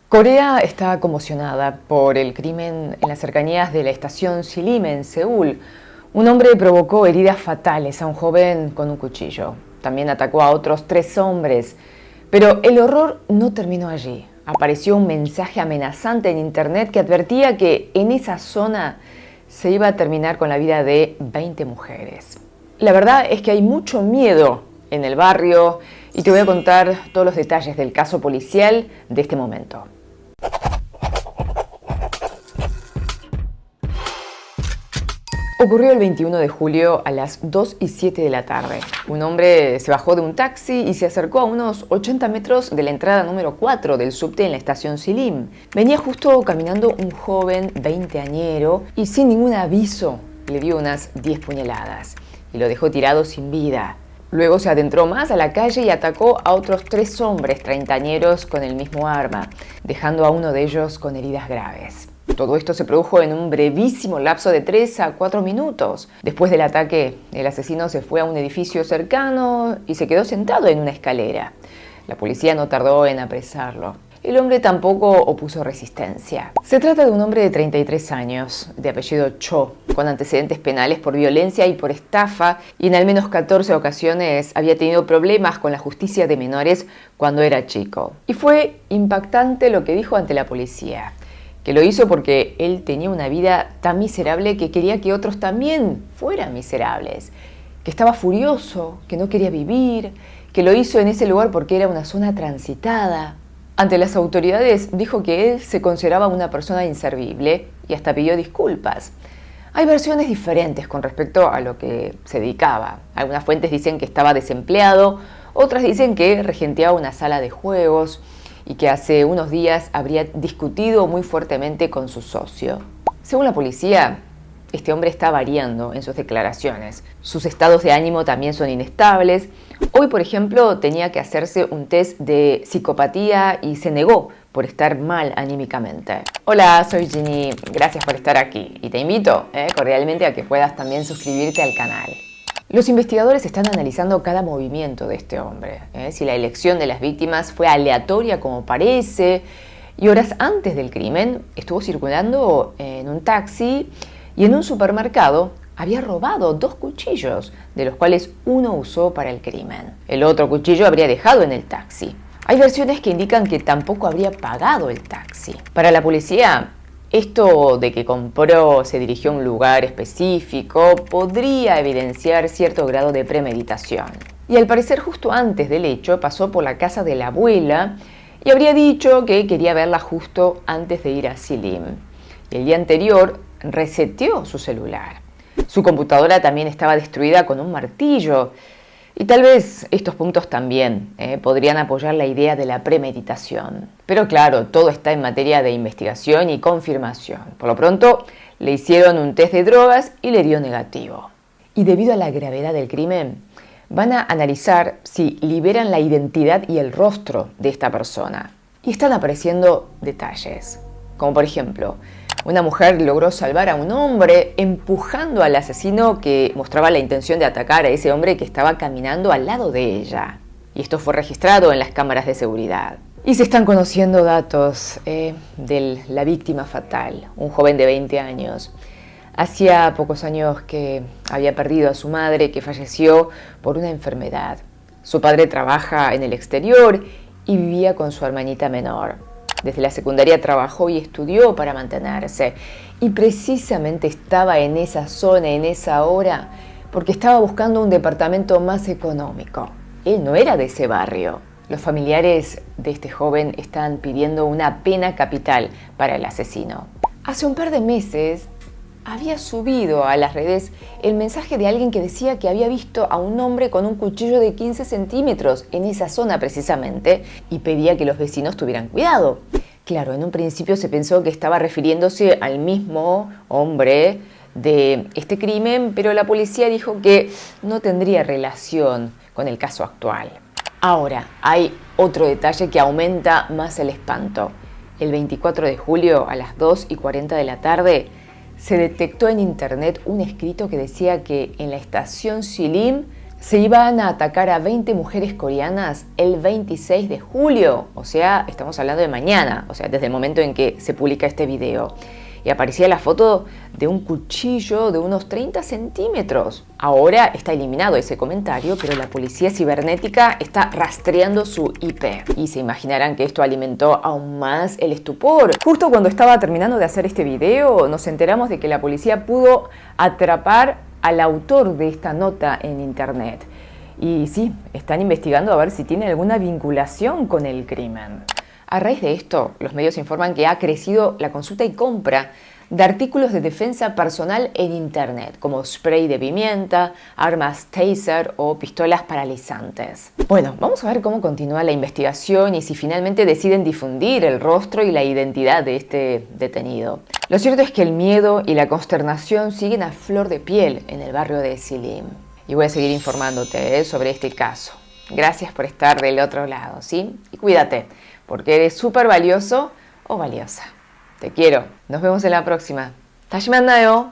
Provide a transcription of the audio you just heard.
Corea está conmocionada por el crimen en las cercanías de la estación Silim en Seúl. Un hombre provocó heridas fatales a un joven con un cuchillo. También atacó a otros 3 hombres. Pero el horror no terminó allí. Apareció un mensaje amenazante en internet que advertía que en esa zona se iba a terminar con la vida de 20 mujeres. La verdad es que hay mucho miedo en el barrio y te voy a contar todos los detalles del caso policial de este momento. Ocurrió el 21 de julio a las 2:07 de la tarde. Un hombre se bajó de un taxi y se acercó a unos 80 metros de la entrada número 4 del subte en la estación Silim. Venía justo caminando un joven veinteañero y sin ningún aviso le dio unas 10 puñaladas y lo dejó tirado sin vida. Luego se adentró más a la calle y atacó a otros 3 hombres treintañeros con el mismo arma, dejando a uno de ellos con heridas graves. Todo esto se produjo en un brevísimo lapso de 3 a 4 minutos. Después del ataque, el asesino se fue a un edificio cercano y se quedó sentado en una escalera. La policía no tardó en apresarlo. El hombre tampoco opuso resistencia. Se trata de un hombre de 33 años, de apellido Cho, con antecedentes penales por violencia y por estafa, y en al menos 14 ocasiones había tenido problemas con la justicia de menores cuando era chico. Y fue impactante lo que dijo ante la policía, que lo hizo porque él tenía una vida tan miserable que quería que otros también fueran miserables, que estaba furioso, que no quería vivir, que lo hizo en ese lugar porque era una zona transitada. Ante las autoridades dijo que él se consideraba una persona inservible y hasta pidió disculpas. Hay versiones diferentes con respecto a lo que se dedicaba. Algunas fuentes dicen que estaba desempleado, otras dicen que regenteaba una sala de juegos y que hace unos días habría discutido muy fuertemente con su socio. Según la policía, este hombre está variando en sus declaraciones. Sus estados de ánimo también son inestables. Hoy, por ejemplo, tenía que hacerse un test de psicopatía y se negó por estar mal anímicamente. Hola, soy Ginny. Gracias por estar aquí. Y te invito cordialmente a que puedas también suscribirte al canal. Los investigadores están analizando cada movimiento de este hombre. Si la elección de las víctimas fue aleatoria como parece. Y horas antes del crimen estuvo circulando en un taxi y en un supermercado había robado 2 cuchillos, de los cuales uno usó para el crimen. El otro cuchillo habría dejado en el taxi. Hay versiones que indican que tampoco habría pagado el taxi. Para la policía, esto de que compró, se dirigió a un lugar específico, podría evidenciar cierto grado de premeditación. Y al parecer, justo antes del hecho, pasó por la casa de la abuela y habría dicho que quería verla justo antes de ir a Silim. Y el día anterior reseteó su celular. Su computadora también estaba destruida con un martillo. Y tal vez estos puntos también podrían apoyar la idea de la premeditación. Pero claro, todo está en materia de investigación y confirmación. Por lo pronto, le hicieron un test de drogas y le dio negativo. Y debido a la gravedad del crimen, van a analizar si liberan la identidad y el rostro de esta persona. Y están apareciendo detalles, como por ejemplo, una mujer logró salvar a un hombre empujando al asesino que mostraba la intención de atacar a ese hombre que estaba caminando al lado de ella. Y esto fue registrado en las cámaras de seguridad. Y se están conociendo datos de la víctima fatal, un joven de 20 años. Hacía pocos años que había perdido a su madre, que falleció por una enfermedad. Su padre trabaja en el exterior y vivía con su hermanita menor. Desde la secundaria trabajó y estudió para mantenerse. Y precisamente estaba en esa zona, en esa hora, porque estaba buscando un departamento más económico. Él no era de ese barrio. Los familiares de este joven están pidiendo una pena capital para el asesino. Hace un par de meses había subido a las redes el mensaje de alguien que decía que había visto a un hombre con un cuchillo de 15 centímetros en esa zona precisamente y pedía que los vecinos tuvieran cuidado. Claro, en un principio se pensó que estaba refiriéndose al mismo hombre de este crimen, pero la policía dijo que no tendría relación con el caso actual. Ahora, hay otro detalle que aumenta más el espanto. El 24 de julio a las 2:40 de la tarde, se detectó en internet un escrito que decía que en la estación Silim Se iban a atacar a 20 mujeres coreanas el 26 de julio, o sea, estamos hablando de mañana, o sea, desde el momento en que se publica este video. Y aparecía la foto de un cuchillo de unos 30 centímetros. Ahora está eliminado ese comentario, pero la policía cibernética está rastreando su IP. Y se imaginarán que esto alimentó aún más el estupor. Justo cuando estaba terminando de hacer este video, nos enteramos de que la policía pudo atrapar al autor de esta nota en internet. Y sí, están investigando a ver si tiene alguna vinculación con el crimen. A raíz de esto, los medios informan que ha crecido la consulta y compra de artículos de defensa personal en internet, como spray de pimienta, armas taser o pistolas paralizantes. Bueno, vamos a ver cómo continúa la investigación y si finalmente deciden difundir el rostro y la identidad de este detenido. Lo cierto es que el miedo y la consternación siguen a flor de piel en el barrio de Silim. Y voy a seguir informándote sobre este caso. Gracias por estar del otro lado, ¿sí? Y cuídate, porque eres súper valioso o valiosa. Te quiero. Nos vemos en la próxima. 다시 만나요.